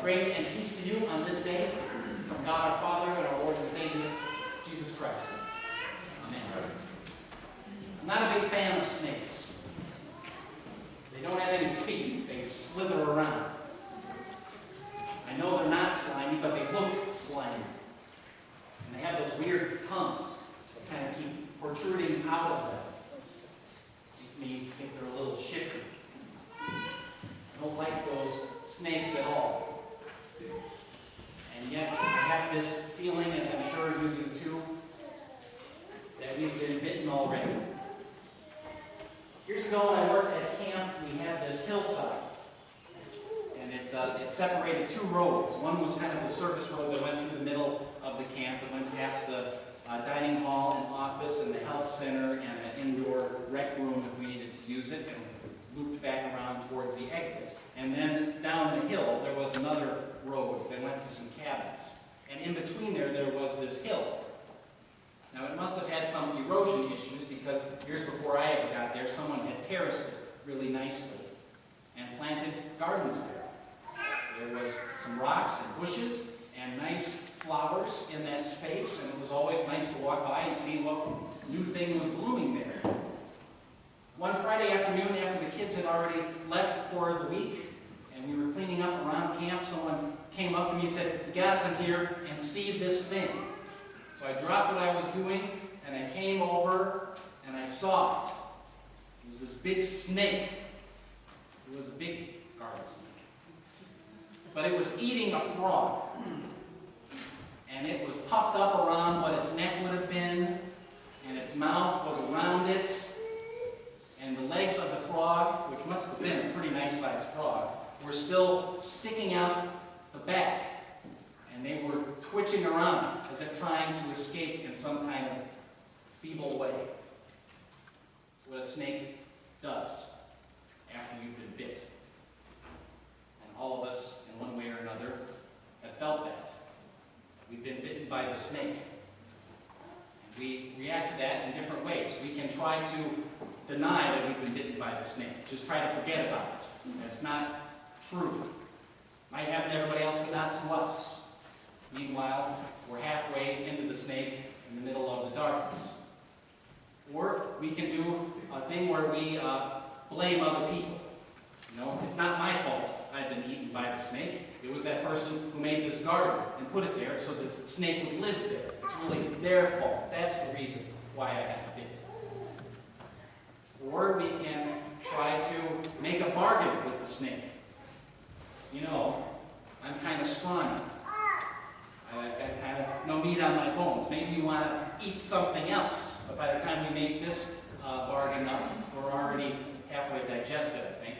Grace and peace to you on this day from God our Father and our Lord and Savior, Jesus Christ. Amen. I'm not a big fan of snakes. They don't have any feet. They slither around. I know they're not slimy, but they look slimy. And they have those weird tongues that kind of keep protruding out of them. Makes me think they're a little shifty. I don't like those snakes at all. And yet, I have this feeling, as I'm sure you do too, that we've been bitten already. Years ago when I worked at camp, we had this hillside. And it separated two roads. One was kind of the service road that went through the middle of the camp. It went past the dining hall and office and the health center and an indoor rec room if we needed to use it, and looped back around towards the exits. And then down the hill, there was another road that went to some cabins. And in between there was this hill. Now, it must have had some erosion issues because years before I ever got there, someone had terraced it really nicely and planted gardens there. There was some rocks and bushes and nice flowers in that space, and it was always nice to walk by and see what new thing was blooming there. One Friday afternoon, after the kids had already left for the week, and we were cleaning up around camp, someone came up to me and said, "You gotta come here and see this thing." So I dropped what I was doing, and I came over, and I saw it. It was this big snake. It was a big garden snake. But it was eating a frog. And it was puffed up around what its neck would have been, and its mouth was around it. And the legs of the frog, which must have been a pretty nice-sized frog, were still sticking out the back. And they were twitching around as if trying to escape in some kind of feeble way. What a snake does after you've been bit. And all of us, in one way or another, have felt that. We've been bitten by the snake. And we react to that in different ways. We can try to deny that we've been bitten by the snake. Just try to forget about it. That's not true. Might happen to everybody else, but not to us. Meanwhile, we're halfway into the snake in the middle of the darkness. Or we can do a thing where we blame other people. You know, it's not my fault I've been eaten by the snake. It was that person who made this garden and put it there so the snake would live there. It's really their fault. That's the reason why I got bit. Or we can try to make a bargain with the snake. You know, I'm kind of scrawny. I've got kind of no meat on my bones. Maybe you want to eat something else. But by the time we make this bargain up, we're already halfway digested, I think.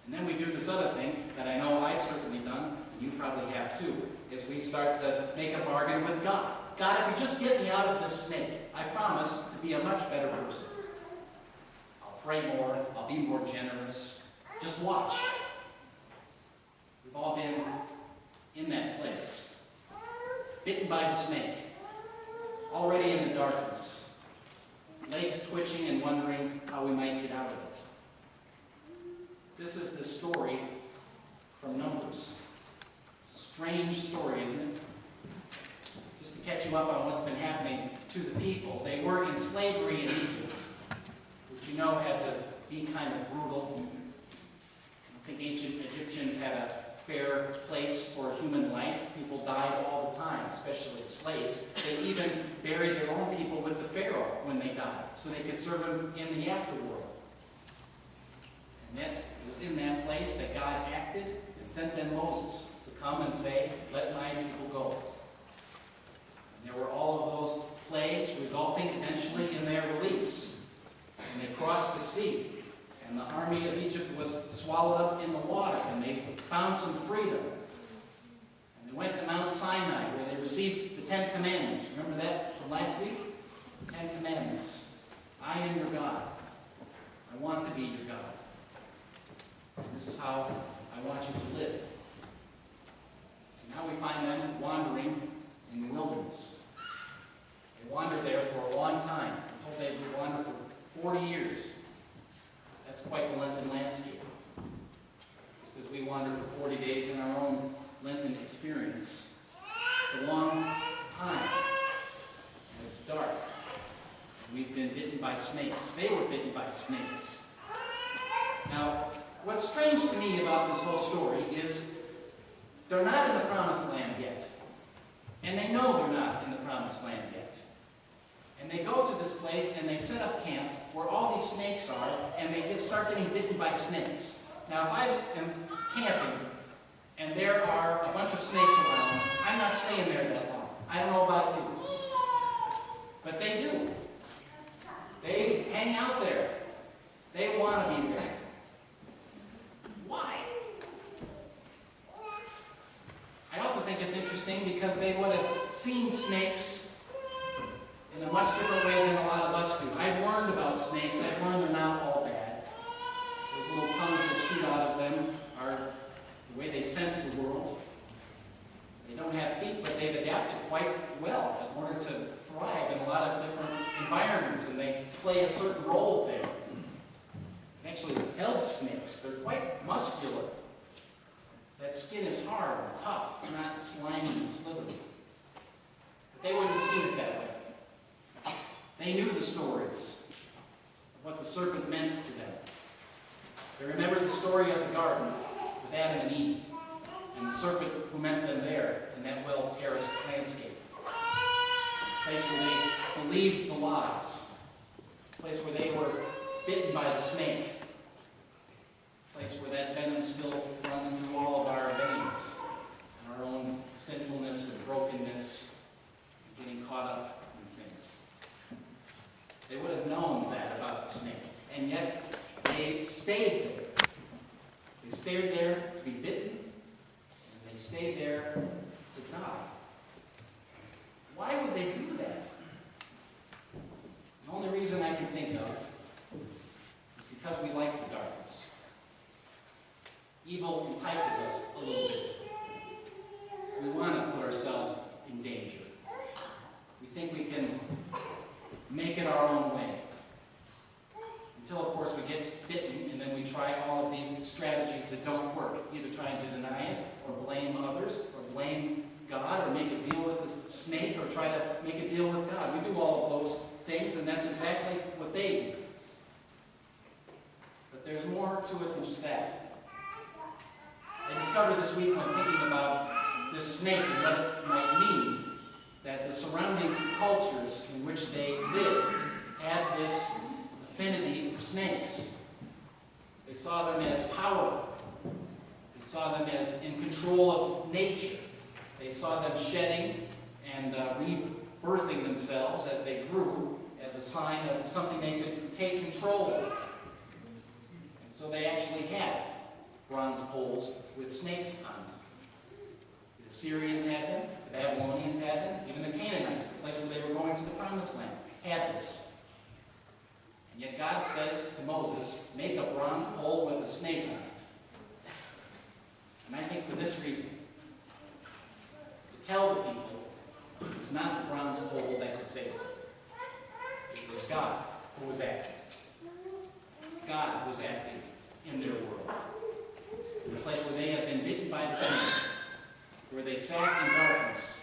And then we do this other thing that I know I've certainly done, and you probably have too, is we start to make a bargain with God. God, if you just get me out of this snake, I promise to be a much better person. I'll pray more, I'll be more generous. Just watch. We've all been in that place, bitten by the snake, already in the darkness, legs twitching and wondering how we might get out of it. This is the story from Numbers. Strange story, isn't it? Just to catch you up on what's been happening to the people. They were in slavery in Egypt, which you know had to be kind of brutal. I think ancient Egyptians had a fair place for human life. People died all the time, especially slaves. They even buried their own people with the Pharaoh when they died, so they could serve him in the afterworld. And yet, it was in that place that God acted and sent them Moses to come and say, "Let my people go." And there were all of those plagues resulting eventually in their release. And they crossed the sea. And the army of Egypt was swallowed up in the water, and they found some freedom. And they went to Mount Sinai, where they received the 10 Commandments. Remember that from last week? 10 Commandments. I am your God. I want to be your God. And this is how I want you to live. And now we find them wandering in the wilderness. They wandered there for a long time. I'm told they would wander for 40 years. That's quite the Lenten landscape. Just as we wander for 40 days in our own Lenten experience. It's a long time. And it's dark. We've been bitten by snakes. They were bitten by snakes. Now, what's strange to me about this whole story is they're not in the promised land yet. And they know they're not in the promised land yet. And they go to this place and they set up camp where all these snakes are, and they start getting bitten by snakes. Now, if I am camping and there are a bunch of snakes around, I'm not staying there that long. I don't know about you. But they do. They hang out there. They want to be there. Why? I also think it's interesting because they would have seen snakes in a much different way than a lot of us do. I've learned about snakes. I've learned they're not all bad. Those little tongues that shoot out of them are the way they sense the world. They don't have feet, but they've adapted quite well in order to thrive in a lot of different environments, and they play a certain role there. Actually, held snakes, they're quite muscular. That skin is hard and tough, not slimy and slithery. But they wouldn't have seen it that way. They knew the stories of what the serpent meant to them. They remembered the story of the garden with Adam and Eve, and the serpent who met them there in that well-terraced landscape. A place where they believed the lies. A place where they were bitten by the snake. A place where that venom still runs through all of our veins. And our own sinfulness and brokenness and getting caught up in things. They would have known that about the snake. And yet, they stayed there. They stayed there to be bitten. And they stayed there to die. Why would they do that? The only reason I can think of is because we like the darkness. Evil entices us a little bit. We want to put ourselves in danger. We think we can make it our own way. Until, of course, we get bitten, and then we try all of these strategies that don't work. Either trying to deny it, or blame others, or blame God, or make a deal with the snake, or try to make a deal with God. We do all of those things, and that's exactly what they do. But there's more to it than just that. I discovered this week when thinking about this snake and what it might mean, that the surrounding cultures in which they lived had this affinity for snakes. They saw them as powerful. They saw them as in control of nature. They saw them shedding and rebirthing themselves as they grew as a sign of something they could take control of. And so they actually had bronze poles with snakes on them. The Assyrians had them, the Babylonians had them, even the Canaanites, the place where they were going to the Promised Land, had this. And yet God says to Moses, make a bronze pole with a snake on it. And I think for this reason, to tell the people it was not the bronze pole that could save them. It was God who was acting. God was acting in their world. In a place where they had been bitten by the snake, where they sat in darkness,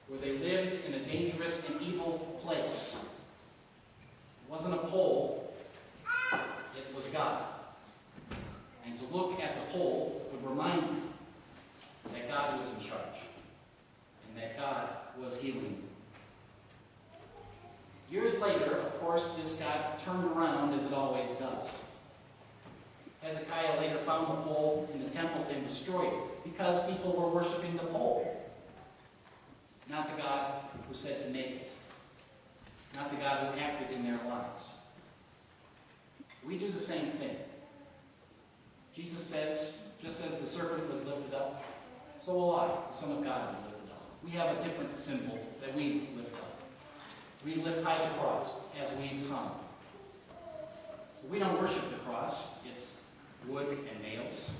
where they lived in a dangerous and evil place. It wasn't a pole, it was God. And to look at the pole would remind you that God was in charge, and that God was healing. Years later, of course, this got turned around as it always does. Hezekiah later found the pole in the temple and destroyed it because people were worshiping the pole, not the God who said to make it, not the God who acted in their lives. We do the same thing. Jesus says, just as the serpent was lifted up, so will I, the Son of God, be lifted up. We have a different symbol that we lift up. We lift high the cross, as we've sung. We don't worship the cross. It's wood and nails.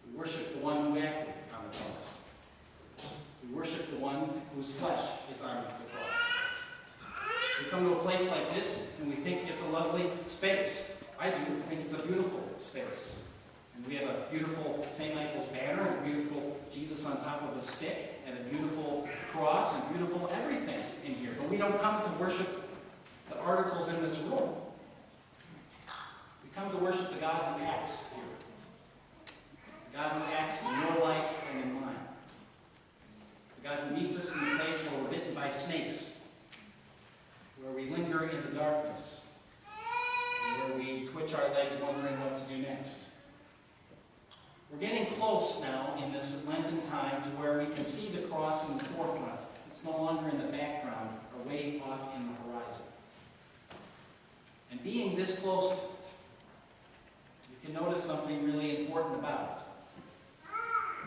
We worship the one who acted on the cross. We worship the one whose flesh is on the cross. We come to a place like this, and we think it's a lovely space. I do. I think it's a beautiful space. And we have a beautiful St. Michael's banner, and a beautiful Jesus on top of a stick, and a beautiful cross, and beautiful everything in here. But we don't come to worship the articles in this room. We come to worship the God who acts here. The God who acts in your life and in mine. The God who meets us in the place where we're bitten by snakes, where we linger in the darkness, and where we twitch our legs wondering what to do next. We're getting close now in this Lenten time to where we can see the cross in the forefront. It's no longer in the background or way off in the horizon. And being this close to it, you can notice something really important about it.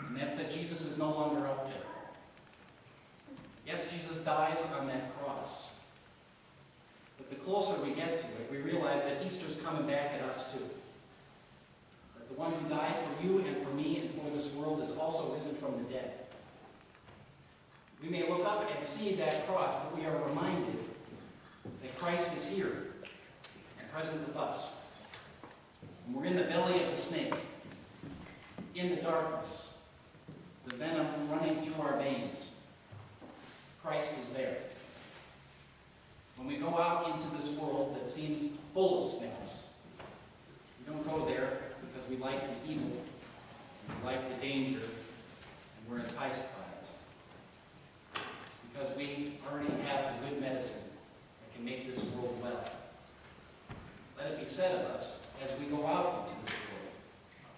And that's that Jesus is no longer up there. Yes, Jesus dies on that cross. But the closer we get to it, we realize that Easter's coming back at us too. That the one who died for you and for me and for this world is also risen from the dead. We may look up and see that cross, but we are reminded that Christ is here and present with us. And we're in the belly of the snake, in the darkness, the venom running through our veins. Christ is there. When we go out into this world that seems full of snakes, we don't go there because we like the evil, we like the danger, and we're enticed by it. It's because we already have the good medicine that can make this world well. Let it be said of us as we go out into this world,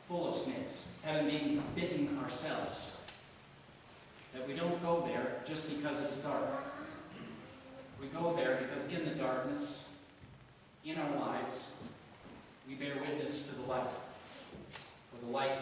full of snakes, having been bitten ourselves, that we don't go there just because it's dark. We go there because in the darkness, in our lives, we bear witness to the light. For the light